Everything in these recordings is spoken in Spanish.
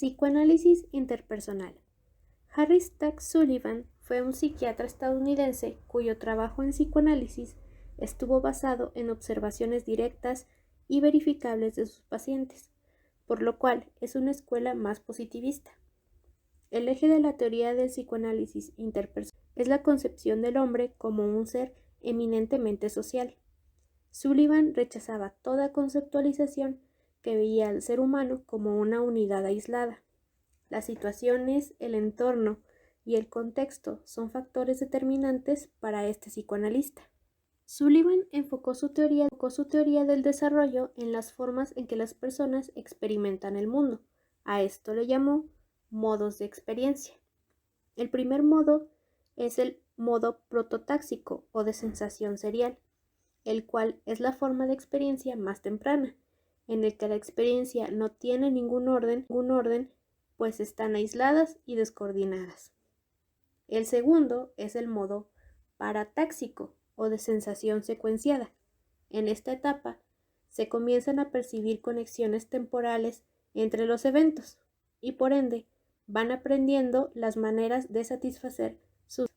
Psicoanálisis interpersonal. Harry Stack Sullivan fue un psiquiatra estadounidense cuyo trabajo en psicoanálisis estuvo basado en observaciones directas y verificables de sus pacientes, por lo cual es una escuela más positivista. El eje de la teoría del psicoanálisis interpersonal es la concepción del hombre como un ser eminentemente social. Sullivan rechazaba toda conceptualización que veía al ser humano como una unidad aislada. Las situaciones, el entorno y el contexto son factores determinantes para este psicoanalista. Sullivan enfocó su teoría del desarrollo en las formas en que las personas experimentan el mundo. A esto le llamó modos de experiencia. El primer modo es el modo prototáxico o de sensación serial, el cual es la forma de experiencia más temprana, en el que la experiencia no tiene ningún orden, pues están aisladas y descoordinadas. El segundo es el modo paratáxico o de sensación secuenciada. En esta etapa se comienzan a percibir conexiones temporales entre los eventos y por ende van aprendiendo las maneras de satisfacer sus.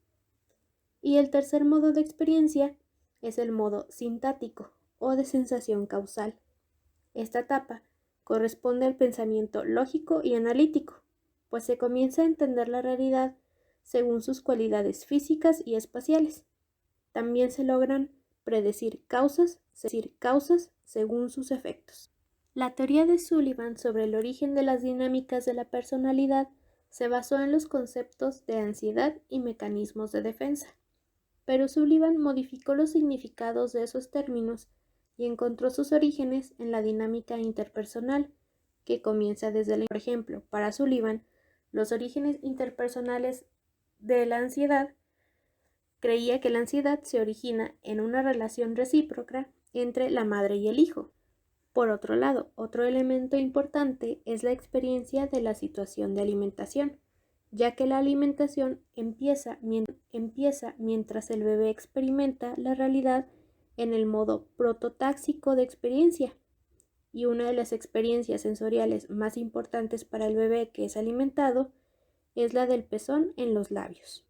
Y el tercer modo de experiencia es el modo sintático o de sensación causal. Esta etapa corresponde al pensamiento lógico y analítico, pues se comienza a entender la realidad según sus cualidades físicas y espaciales. También se logran predecir causas según sus efectos. La teoría de Sullivan sobre el origen de las dinámicas de la personalidad se basó en los conceptos de ansiedad y mecanismos de defensa, pero Sullivan modificó los significados de esos términos y encontró sus orígenes en la dinámica interpersonal, que comienza desde la. Por ejemplo, para Sullivan, los orígenes interpersonales de la ansiedad creía que la ansiedad se origina en una relación recíproca entre la madre y el hijo. Por otro lado, otro elemento importante es la experiencia de la situación de alimentación, ya que la alimentación empieza mientras el bebé experimenta la realidad en el modo prototáxico de experiencia. Y una de las experiencias sensoriales más importantes para el bebé que es alimentado es la del pezón en los labios.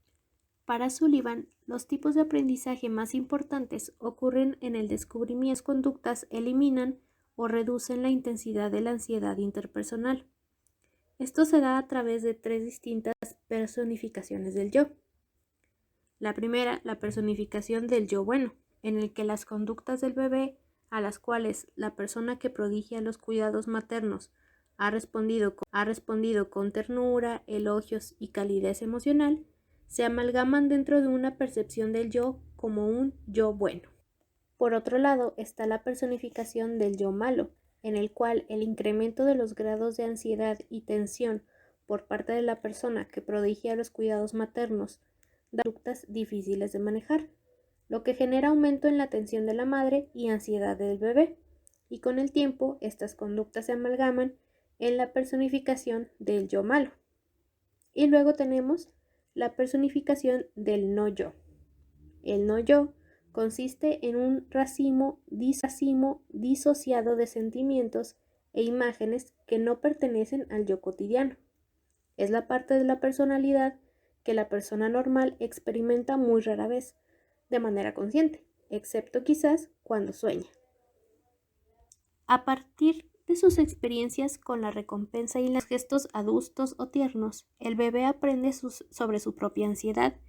Para Sullivan, los tipos de aprendizaje más importantes ocurren en el descubrimiento. Las conductas eliminan o reducen la intensidad de la ansiedad interpersonal. Esto se da a través de tres distintas personificaciones del yo. La primera, la personificación del yo bueno, en el que las conductas del bebé, a las cuales la persona que prodigia los cuidados maternos ha respondido con ternura, elogios y calidez emocional, se amalgaman dentro de una percepción del yo como un yo bueno. Por otro lado está la personificación del yo malo, en el cual el incremento de los grados de ansiedad y tensión por parte de la persona que prodigia los cuidados maternos da conductas difíciles de manejar, lo que genera aumento en la tensión de la madre y ansiedad del bebé, y con el tiempo estas conductas se amalgaman en la personificación del yo malo. Y luego tenemos la personificación del no yo. El no yo consiste en un racimo disociado de sentimientos e imágenes que no pertenecen al yo cotidiano. Es la parte de la personalidad que la persona normal experimenta muy rara vez, de manera consciente, excepto quizás cuando sueña. A partir de sus experiencias con la recompensa y los gestos adultos o tiernos, el bebé aprende sobre su propia ansiedad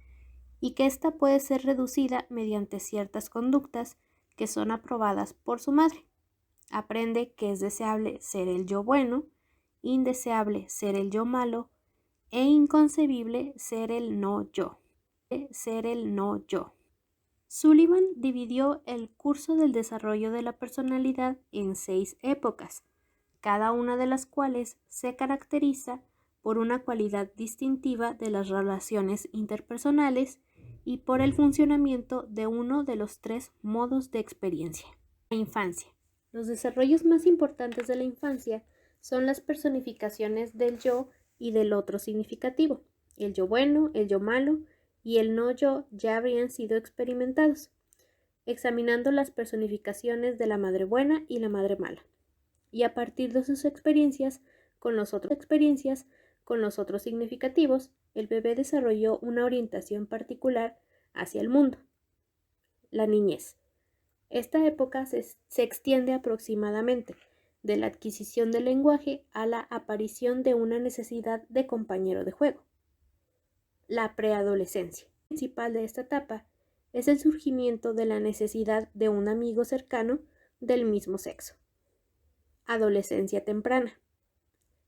y que ésta puede ser reducida mediante ciertas conductas que son aprobadas por su madre. Aprende que es deseable ser el yo bueno, indeseable ser el yo malo e inconcebible ser el no yo. Sullivan dividió el curso del desarrollo de la personalidad en 6 épocas, cada una de las cuales se caracteriza por una cualidad distintiva de las relaciones interpersonales y por el funcionamiento de uno de los 3 modos de experiencia. La infancia. Los desarrollos más importantes de la infancia son las personificaciones del yo y del otro significativo. El yo bueno, el yo malo y el no yo ya habrían sido experimentados, examinando las personificaciones de la madre buena y la madre mala. Y a partir de sus experiencias con los otros experiencias, con los otros significativos, el bebé desarrolló una orientación particular hacia el mundo. La niñez. Esta época se extiende aproximadamente de la adquisición del lenguaje a la aparición de una necesidad de compañero de juego. La preadolescencia. La principal de esta etapa es el surgimiento de la necesidad de un amigo cercano del mismo sexo. Adolescencia temprana.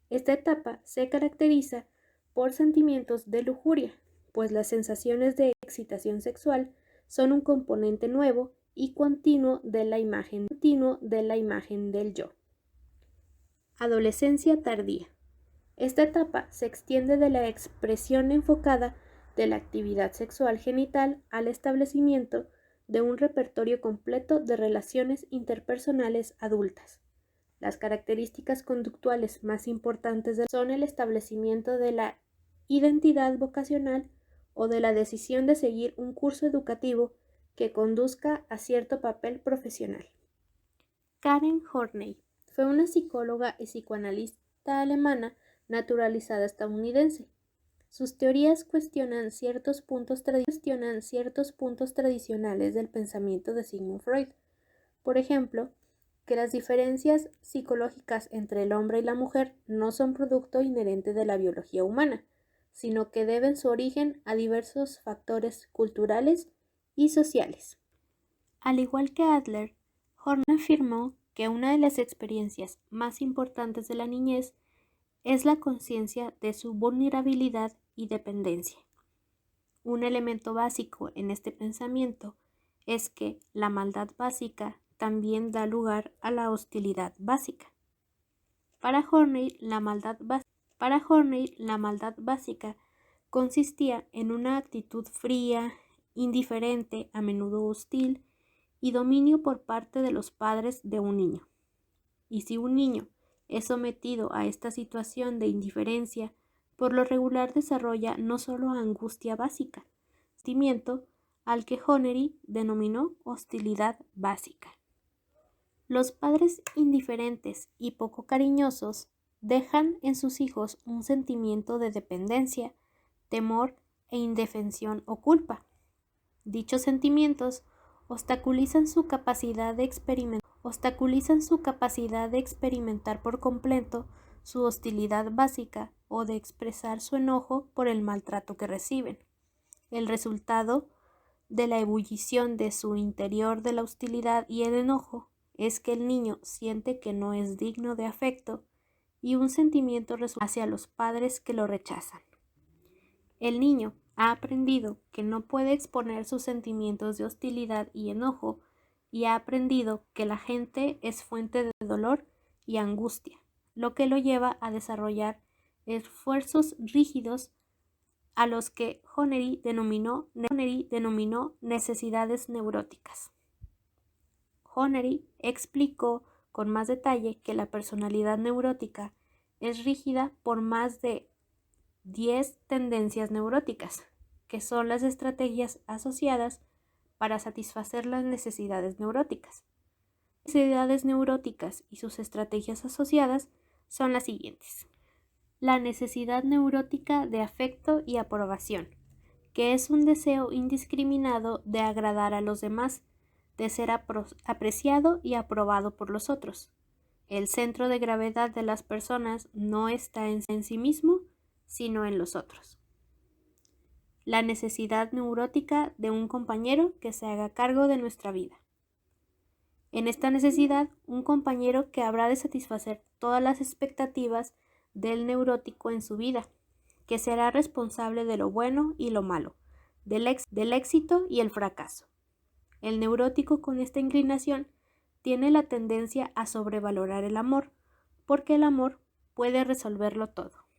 Esta etapa se caracteriza por sentimientos de lujuria, pues las sensaciones de excitación sexual son un componente nuevo y continuo de la imagen del yo. Adolescencia tardía. Esta etapa se extiende de la expresión enfocada de la actividad sexual genital al establecimiento de un repertorio completo de relaciones interpersonales adultas. Las características conductuales más importantes son el establecimiento de la identidad vocacional o de la decisión de seguir un curso educativo que conduzca a cierto papel profesional. Karen Horney fue una psicóloga y psicoanalista alemana naturalizada estadounidense. Sus teorías cuestionan ciertos puntos tradicionales del pensamiento de Sigmund Freud. Por ejemplo, que las diferencias psicológicas entre el hombre y la mujer no son producto inherente de la biología humana, sino que deben su origen a diversos factores culturales y sociales. Al igual que Adler, Horney afirmó que una de las experiencias más importantes de la niñez es la conciencia de su vulnerabilidad y dependencia. Un elemento básico en este pensamiento es que la maldad básica también da lugar a la hostilidad básica. Para Horney, la maldad básica consistía en una actitud fría, indiferente, a menudo hostil, y dominio por parte de los padres de un niño. Y si un niño es sometido a esta situación de indiferencia, por lo regular desarrolla no solo angustia básica, sentimiento al que Horney denominó hostilidad básica. Los padres indiferentes y poco cariñosos dejan en sus hijos un sentimiento de dependencia, temor e indefensión o culpa. Dichos sentimientos obstaculizan su capacidad de experimentar por completo su hostilidad básica o de expresar su enojo por el maltrato que reciben. El resultado de la ebullición de su interior de la hostilidad y el enojo es que el niño siente que no es digno de afecto y un sentimiento hacia los padres que lo rechazan. El niño ha aprendido que no puede exponer sus sentimientos de hostilidad y enojo y ha aprendido que la gente es fuente de dolor y angustia, lo que lo lleva a desarrollar esfuerzos rígidos a los que Horney denominó necesidades neuróticas. Horney explicó con más detalle que la personalidad neurótica es rígida por más de 10 tendencias neuróticas, que son las estrategias asociadas para satisfacer las necesidades neuróticas. Las necesidades neuróticas y sus estrategias asociadas son las siguientes. La necesidad neurótica de afecto y aprobación, que es un deseo indiscriminado de agradar a los demás, de ser apreciado y aprobado por los otros. El centro de gravedad de las personas no está en sí mismo, sino en los otros. La necesidad neurótica de un compañero que se haga cargo de nuestra vida. En esta necesidad, un compañero que habrá de satisfacer todas las expectativas del neurótico en su vida, que será responsable de lo bueno y lo malo, del éxito y el fracaso. El neurótico con esta inclinación tiene la tendencia a sobrevalorar el amor, porque el amor puede resolverlo todo.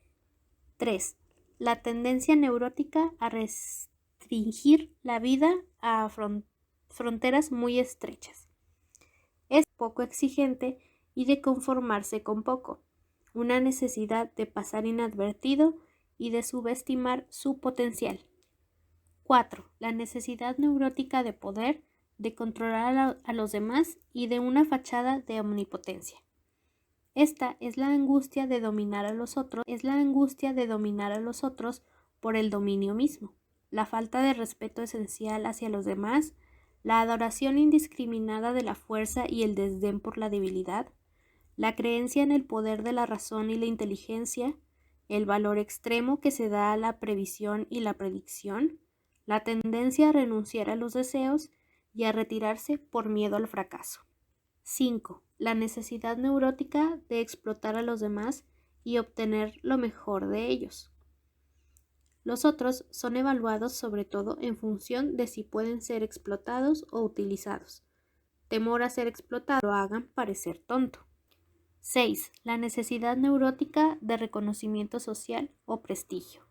3. La tendencia neurótica a restringir la vida a fronteras muy estrechas. Es poco exigente y de conformarse con poco, una necesidad de pasar inadvertido y de subestimar su potencial. 4. La necesidad neurótica de poder, de controlar a los demás y de una fachada de omnipotencia. Esta es la angustia de dominar a los otros, por el dominio mismo, la falta de respeto esencial hacia los demás, la adoración indiscriminada de la fuerza y el desdén por la debilidad, la creencia en el poder de la razón y la inteligencia, el valor extremo que se da a la previsión y la predicción, la tendencia a renunciar a los deseos y a retirarse por miedo al fracaso. 5. La necesidad neurótica de explotar a los demás y obtener lo mejor de ellos. Los otros son evaluados sobre todo en función de si pueden ser explotados o utilizados. Temor a ser explotado lo hagan parecer tonto. 6. La necesidad neurótica de reconocimiento social o prestigio.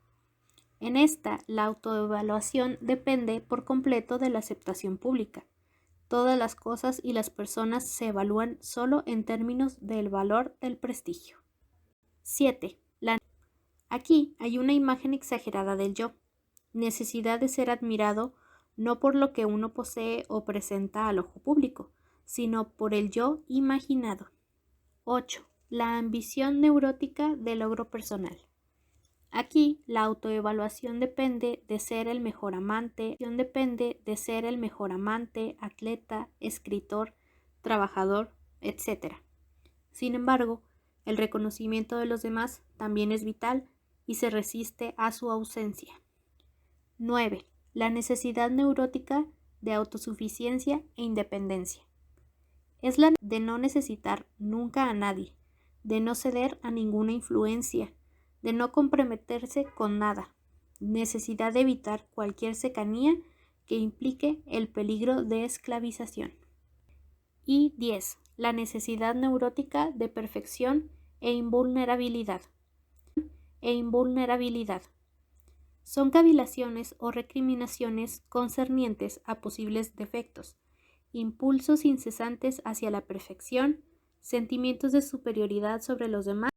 En esta, la autoevaluación depende por completo de la aceptación pública. Todas las cosas y las personas se evalúan solo en términos del valor del prestigio. 7. Aquí hay una imagen exagerada del yo. Necesidad de ser admirado no por lo que uno posee o presenta al ojo público, sino por el yo imaginado. 8. La ambición neurótica del logro personal. Aquí la autoevaluación depende de ser el mejor amante, atleta, escritor, trabajador, etc. Sin embargo, el reconocimiento de los demás también es vital y se resiste a su ausencia. 9. La necesidad neurótica de autosuficiencia e independencia. Es la de no necesitar nunca a nadie, de no ceder a ninguna influencia, de no comprometerse con nada, necesidad de evitar cualquier cercanía que implique el peligro de esclavización. Y 10. La necesidad neurótica de perfección e invulnerabilidad. Son cavilaciones o recriminaciones concernientes a posibles defectos, impulsos incesantes hacia la perfección, sentimientos de superioridad sobre los demás